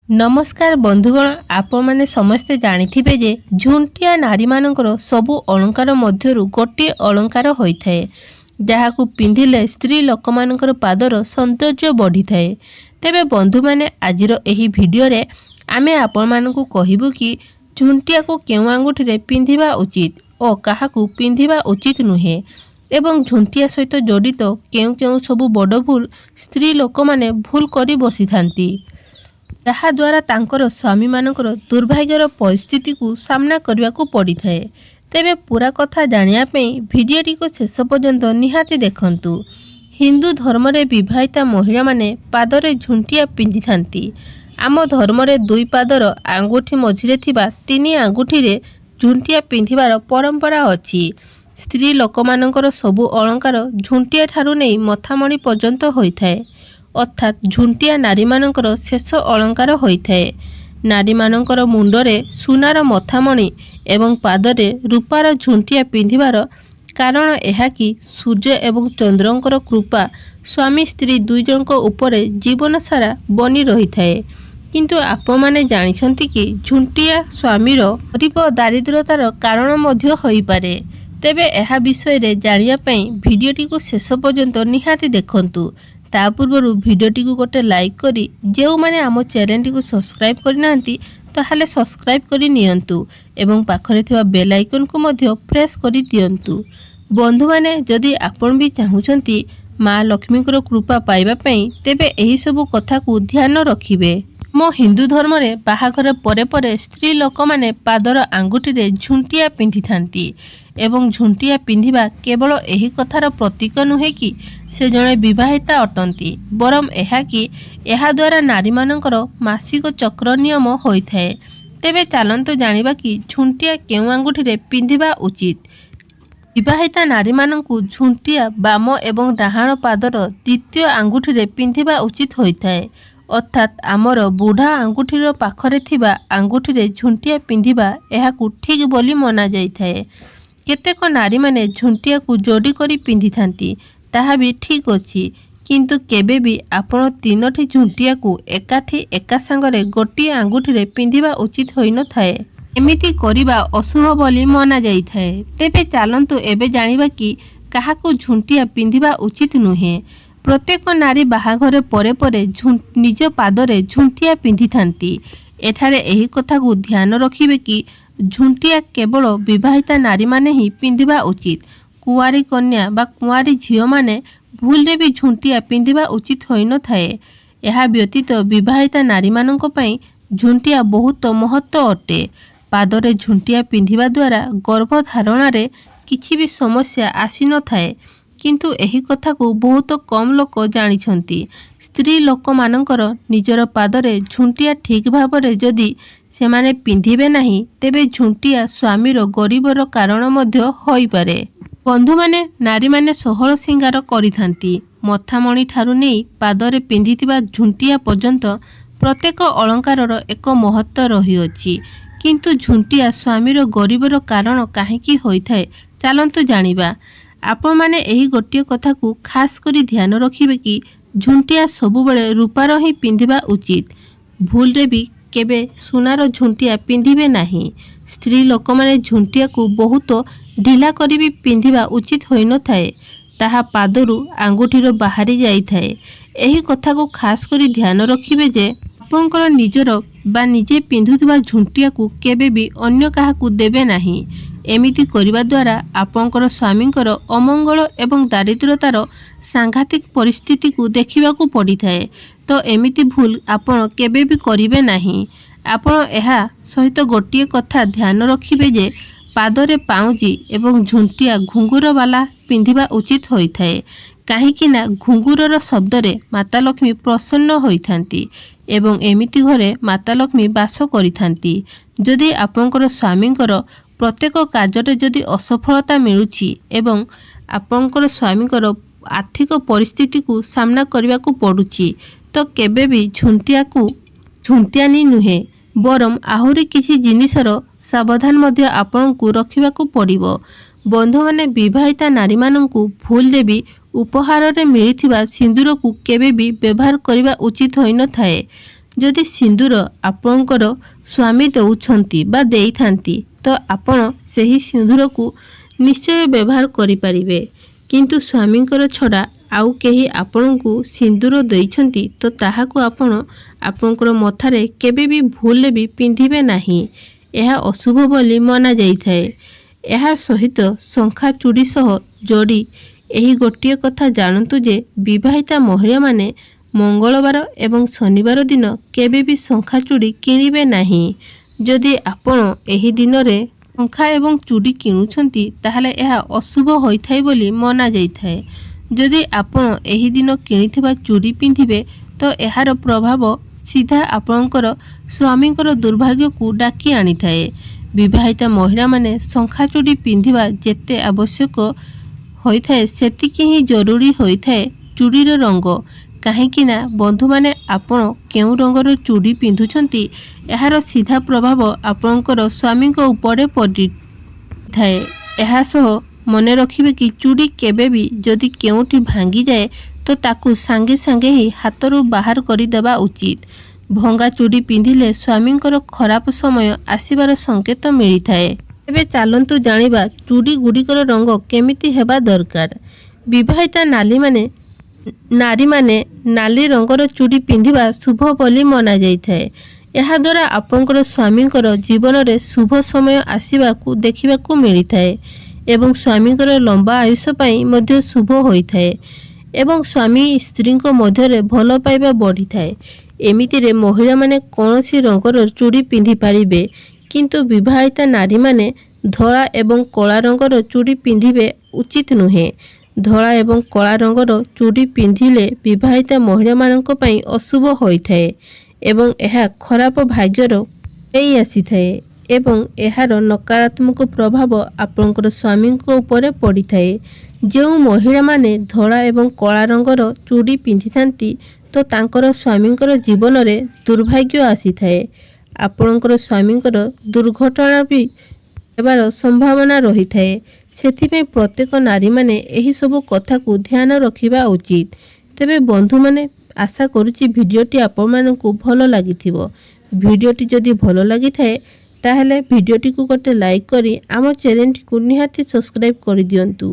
नमस्कार बंधुगण, आपण माने समस्ते जानिथिबे जे झुंटिया नारी मानकर सबु अलंकार मध्यरु गोटे अलंकार होइथाए जहाकू पिंधिले स्त्री लोक मानकर पादर सौंदर्य बढ़ी थाए। तेबे बंधु माने आजिर एही वीडियो रे आमे आपण मानकू कहिबु कि झुंटिया को केउ आंगुठी रे पिंधिबा उचित ओ काहाकू पिंधिबा उचित नुहे एवं झुंटिया सहित जड़ित केउ केउ सबु बड़ भूल स्त्री लोक माने भूल करी बसी थांती जहा द्वारा तांकर स्वामी मानकर दुर्भाग्यर परिस्थिति को सामना करने को पड़ी थाए। तेबे पूरा कथा जानिया पई भिडियोटी को शेष पर्यंत निहाती देखंतु। हिंदू धर्म रे विवाहिता महिला माने पादरे झुंटिया पिंधि थांती। आम धर्म रे दुई पादर आंगुठी मझिरे थिबा तीनी आंगुठी रे झुंटिया पिंधिबार परंपरा अछि। स्त्री लोक मानकर सबु अलंकार झुंटिया ठारू नै मथामणी पर्यंत होइथाए, अर्थात झुंटिया नारी मानकर शेष अलंकार होइथाए। नारी मानकर मुंडरे सुनार मथामणी एवं पादरे रूपार झुंटिया पिंधिबार कारण एहा कि सूर्य एवं चंद्रंकर कृपा स्वामी स्त्री दुई जनक उपरे जीवन सारा बनी रही थाए। किंतु आपण माने जानिछंती कि झुंटिया स्वामीर गरीब दारिद्रतार कारण मध्य होई पारे। तेबे एहा विषय रे जानिया पई वीडियोटी को शेष पर्यंत निहाती देखंतु। ता पूर्व वीडियोटी को गोटे लाइक करी जेउ माने आम चैनल को सब्सक्राइब करनांती ताहाले सब्सक्राइब करी नियंतु एवं पाखरे थिबा बेल आइकन को मध्य प्रेस करी दियंतु। बंधु माने जदि आपण भी चाहुचंती माँ लक्ष्मी कृपा पाइबा पई तेबे एही सबु कथा को ध्यान रखिबे। मो हिंदू धर्म रे बाहाघर परे परे स्त्री लोक माने पादर आंगुठी रे झुंटिया पिंधि थांती एवं झुंटिया पिंधिबा केवल एही कथार प्रतीक नुहे कि से जणे विवाहिता अटंती, बरम एहा कि एहा द्वारा नारी मानकर मासिक चक्र नियम होइथाए। तेबे चालंतु जानिबा कि झुंटिया केउ आंगुठी रे पिंधिबा उचित। विवाहिता नारी मानंकु झुंटिया बाम एवं डाहाण पादर द्वितीय आंगुठी रे पिंधिबा उचित होइथाए, अर्थात आमर बुढ़ा आंगुठीर पाखरे थिबा आंगुठी रे झुंटिया पिंधिबा एहाकू ठीक बोली मना जाइथाए। केतेक नारी माने झुंटिया को जोड़ी करी पिंधि थांती, ताहा भी ठीक अछि, किंतु केबे भी आपण तीनोटी झुंटिया को एकाठी एका संगरे गोटी आंगुठी रे पिंधिबा उचित होई न थाए। एमिति करिबा अशुभ बोली मना जाइथाए। तेबे चालंतु एबे जानिबा कि काहाकू झुंटिया पिंधिबा उचित नुहे। प्रत्येक नारी बाहाघर परे परे निज पादरे झुंटिया पिंधि थांती। एठारे एही कथा को ध्यान रखिबे कि झुंटिया केवल विवाहिता नारी माने ही पिंधिबा उचित। कुआरी कन्या बा कुआरी झियो माने भूल रे भी झुंटिया पिंधिबा उचित होई न थाए। एहा व्यतीत विवाहिता नारी मानक पई झुंटिया बहुत महत्व अटे। पादरे झुंटिया पिंधिबा द्वारा गर्भधारण रे किछि भी समस्या आसी न थाए, किंतु एही कथा को बहुत कम लोक जानिछंती। स्त्री लोक मानकर निजर पादरे झुंटिया ठीक भावरे जदि सेमाने पिंधिबे नाही तेबे झुंटिया स्वामीर गरीबर कारण मध्य होई पारे। बंधु माने नारी माने सहल सिंगार करिथांती। मथामणी ठारू नेई पादरे पिंधिथिबा झुंटिया पर्यंत प्रत्येक अलंकारर एक महत्व रहिअछि, किंतु झुंटिया स्वामीर गरीबर कारण काहेकि होइथाए चालंतु जानिबा। आपण माने एही गोटिए कथा को खास करी ध्यान रखिबे कि झुंटिया सबु बेले रूपार ही पिंधिबा उचित। भूल रे भी केबे सुनार झुंटिया पिंधिबे नाही। स्त्री लोक माने झुंटिया को बहुत ढिला करी भी पिंधिबा उचित होई न थाए, ताहा पादरु आंगुठीर बाहरी जाई थाए। एही कथा को खास करी ध्यान रखिबे जे आपनकर निजर बा निजे पिंधुथिबा झुंटिया को केबे भी अन्य काहाकू देबे नाही। एमिति करिबा द्वारा आपनकर स्वामींकर अमंगल एवं दारिद्रतार सांघातिक परिस्थिति को देखिबा को पड़ी थाए। तो एमिति भूल आपण केबे भी करिबे नाही। आपण एहा सहित गोटिए कथा ध्यान रखिबे जे पादरे पाउजी एवं झुंटिया घुंगुर वाला पिंधिबा उचित होइथाए, काहेकि ना घुंगुरर शब्द रे माता लक्ष्मी प्रसन्न होइथांती एवं एमिति घरे माता लक्ष्मी बास करिथांती। जदि आपनकर स्वामींकर प्रत्येक कार्य जदि असफलता मिलुछि एवं आपनकर स्वामींकर आर्थिक परिस्थिति को सामना करने को पड़ुछि, तो केबे भी झुंटिया नी नुहे, बरम आहुरी किसी जिनिसर सावधान मध्य आपनकू रखिबा को पड़िबो। बंधु माने विवाहिता नारी मानंकू भूल दे भी उपहार रे मिलिथिबा सिंदूर को केबे भी व्यवहार करबा उचित होई न थाए। ଯଦି ସିନ୍ଦୁର ଆପଣଙ୍କର ସ୍ୱାମୀ ଦେଉଛନ୍ତି ବା ଦେଇଥାନ୍ତି ତ ଆପଣ ସେହି ସିନ୍ଦୁରକୁ ନିଶ୍ଚୟ ବ୍ୟବହାର କରିପାରିବେ। କିନ୍ତୁ ସ୍ୱାମୀଙ୍କର ଛଡ଼ା ଆଉ କେହି ଆପଣଙ୍କୁ ସିନ୍ଦୁର ଦେଇଛନ୍ତି ତ ତାହାକୁ ଆପଣ ଆପଣଙ୍କର ମଥାରେ କେବେ ବି ଭୁଲରେ ବି ପିନ୍ଧିବେ ନାହିଁ। ଏହା ଅଶୁଭ ବୋଲି ମନାଯାଇଥାଏ। ଏହା ସହିତ ଶଙ୍ଖା ଚୁଡ଼ି ସହ ଯୋଡ଼ି ଏହି ଗୋଟିଏ କଥା ଜାଣନ୍ତୁ ଯେ ବିବାହିତା ମହିଳାମାନେ ମଙ୍ଗଳବାର ଏବଂ ଶନିବାର ଦିନ କେବେ ବି ଶଙ୍ଖା ଚୁଡ଼ି କିଣିବେ ନାହିଁ। ଯଦି ଆପଣ ଏହି ଦିନରେ ଶଙ୍ଖା ଏବଂ ଚୁଡ଼ି କିଣୁଛନ୍ତି ତାହେଲେ ଏହା ଅଶୁଭ ହୋଇଥାଏ ବୋଲି ମନାଯାଇଥାଏ। ଯଦି ଆପଣ ଏହି ଦିନ କିଣିଥିବା ଚୁଡ଼ି ପିନ୍ଧିବେ ତ ଏହାର ପ୍ରଭାବ ସିଧା ଆପଣଙ୍କର ସ୍ୱାମୀଙ୍କର ଦୁର୍ଭାଗ୍ୟକୁ ଡାକି ଆଣିଥାଏ। ବିବାହିତା ମହିଳାମାନେ ଶଙ୍ଖା ଚୁଡ଼ି ପିନ୍ଧିବା ଯେତେ ଆବଶ୍ୟକ ହୋଇଥାଏ ସେତିକି ହିଁ ଜରୁରୀ ହୋଇଥାଏ ଚୁଡ଼ିର ରଙ୍ଗ। କାହିଁକି ନା ବନ୍ଧୁମାନେ ଆପଣ କେଉଁ ରଙ୍ଗର ଚୁଡ଼ି ପିନ୍ଧୁଛନ୍ତି ଏହାର ସିଧା ପ୍ରଭାବ ଆପଣଙ୍କର ସ୍ୱାମୀଙ୍କ ଉପରେ ପଡ଼ିଥାଏ। ଏହା ସହ ମନେ ରଖିବେ କି ଚୁଡ଼ି କେବେ ବି ଯଦି କେଉଁଠି ଭାଙ୍ଗିଯାଏ ତ ତାକୁ ସାଙ୍ଗେ ସାଙ୍ଗେ ହିଁ ହାତରୁ ବାହାର କରିଦେବା ଉଚିତ। ଭଙ୍ଗା ଚୁଡ଼ି ପିନ୍ଧିଲେ ସ୍ୱାମୀଙ୍କର ଖରାପ ସମୟ ଆସିବାର ସଂକେତ ମିଳିଥାଏ। ଏବେ ଚାଲନ୍ତୁ ଜାଣିବା ଚୁଡ଼ି ଗୁଡ଼ିକର ରଙ୍ଗ କେମିତି ହେବା ଦରକାର। ବିବାହିତା ନାରୀମାନେ ନାଲି ରଙ୍ଗର ଚୁଡ଼ି ପିନ୍ଧିବା ଶୁଭ ବୋଲି ମନାଯାଇଥାଏ। ଏହାଦ୍ୱାରା ଆପଣଙ୍କର ସ୍ୱାମୀଙ୍କର ଜୀବନରେ ଶୁଭ ସମୟ ଆସିବାକୁ ଦେଖିବାକୁ ମିଳିଥାଏ ଏବଂ ସ୍ୱାମୀଙ୍କର ଲମ୍ବା ଆୟୁଷ ପାଇଁ ମଧ୍ୟ ଶୁଭ ହୋଇଥାଏ ଏବଂ ସ୍ୱାମୀ ସ୍ତ୍ରୀଙ୍କ ମଧ୍ୟରେ ଭଲ ପାଇବା ବଢ଼ିଥାଏ। ଏମିତିରେ ମହିଳାମାନେ କୌଣସି ରଙ୍ଗର ଚୁଡ଼ି ପିନ୍ଧିପାରିବେ କିନ୍ତୁ ବିବାହିତା ନାରୀମାନେ ଧଳା ଏବଂ କଳା ରଙ୍ଗର ଚୁଡ଼ି ପିନ୍ଧିବେ ଉଚିତ ନୁହେଁ। ଧଳା ଏବଂ କଳା ରଙ୍ଗର ଚୁଡ଼ି ପିନ୍ଧିଲେ ବିବାହିତା ମହିଳାମାନଙ୍କ ପାଇଁ ଅଶୁଭ ହୋଇଥାଏ ଏବଂ ଏହା ଖରାପ ଭାଗ୍ୟର ନେଇ ଆସିଥାଏ ଏବଂ ଏହାର ନକାରାତ୍ମକ ପ୍ରଭାବ ଆପଣଙ୍କର ସ୍ୱାମୀଙ୍କ ଉପରେ ପଡ଼ିଥାଏ। ଯେଉଁ ମହିଳାମାନେ ଧଳା ଏବଂ କଳା ରଙ୍ଗର ଚୁଡ଼ି ପିନ୍ଧିଥାନ୍ତି ତ ତାଙ୍କର ସ୍ୱାମୀଙ୍କର ଜୀବନରେ ଦୁର୍ଭାଗ୍ୟ ଆସିଥାଏ। ଆପଣଙ୍କର ସ୍ୱାମୀଙ୍କର ଦୁର୍ଘଟଣା ବି ହେବାର ସମ୍ଭାବନା ରହିଥାଏ। ସେଥିପାଇଁ ପ୍ରତ୍ୟେକ ନାରୀମାନେ ଏହିସବୁ କଥାକୁ ଧ୍ୟାନ ରଖିବା ଉଚିତ। ତେବେ ବନ୍ଧୁମାନେ ଆଶା କରୁଛି ଭିଡ଼ିଓଟି ଆପଣମାନଙ୍କୁ ଭଲ ଲାଗିଥିବ। ଭିଡ଼ିଓଟି ଯଦି ଭଲ ଲାଗିଥାଏ ତାହେଲେ ଭିଡ଼ିଓଟିକୁ ଗୋଟେ ଲାଇକ୍ କରି ଆମ ଚ୍ୟାନେଲଟିକୁ ନିହାତି ସବସ୍କ୍ରାଇବ୍ କରିଦିଅନ୍ତୁ।